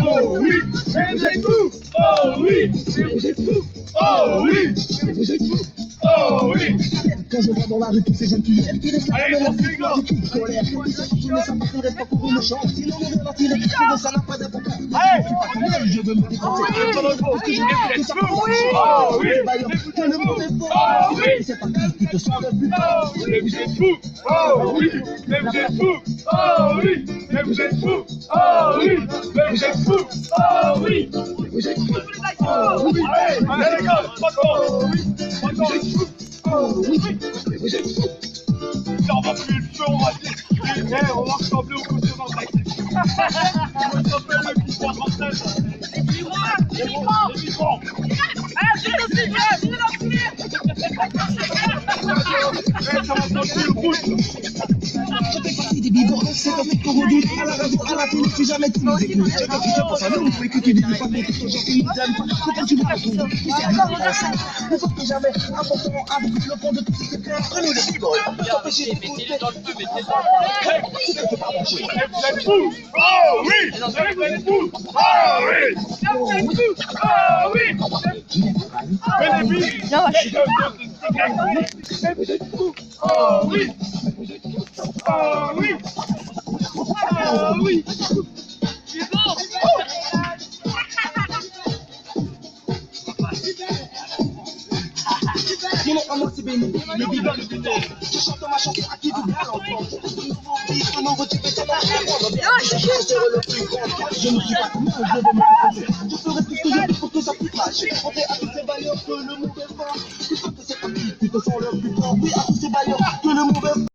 Oh oui, c'est tout. Oh oui, c'est tout. Oh oui, c'est tout. Oh oui. Quand je vois dans la rue tous ces jeunes tueurs qui laissent la Allez, caméra mon frigo. qui colère, qui se retournent, ça partirait pas pour une chance. Sinon, on va tirer, ça n'a pas d'importance. Allez, Je veux me dépenser. Oh oui, Que le monde est fort. oh oui, C'est pas qui te sent le plus fort. mais vous êtes fous. Oh oui, mais vous êtes fous. Oh oui, mais vous êtes fous. Oh oui, mais vous êtes fous. Oh oui. Vous êtes fous. Oh oui. Allez, les gars, pas de temps. Pas de temps. Oh oui, vous êtes fous. On va plus le feu, on va dire. On va ressembler au costume en tête. On va s'appeler le pouvoir mortel. Les migrants. Ça va sentir le rouge. Je fais partie des bivouacs, c'est un truc qu'on redoute. À la radio, à la télé, si jamais tu nous écoutes. Je veux que tu penses à nous, faut écouter des pas que tous gens qui nous aiment pas. Faut pas que tu nous retrouves. C'est un peu français. Plus fort que jamais, important avec le fond de tout ce qui est clair. Prenez les bigoles. Empêchez les coups de tête. C'est pas bon jeu. Vous êtes fous. Oh oui. Vous êtes fous. Oh oui. Vous êtes fous. Oh oui. Mais les billes. Vous êtes fous. Oh oui. Oh oui. Oh oui. Sinon, à moi, c'est béni. Le bidon, je chante ma chanson à qui vous bien l'entendre. Un nouveau type est tellement grand. Je serai le plus grand. Je ne suis pas comme eux, je vais me proposer. Je ferai tout ce que je peux pour que ça puisse marcher. On fait à tous ces bailleurs que le monde est fort. Tu sais que c'est pas qui te sens le plus fort. Oui, à tous ces bailleurs que le monde est fort.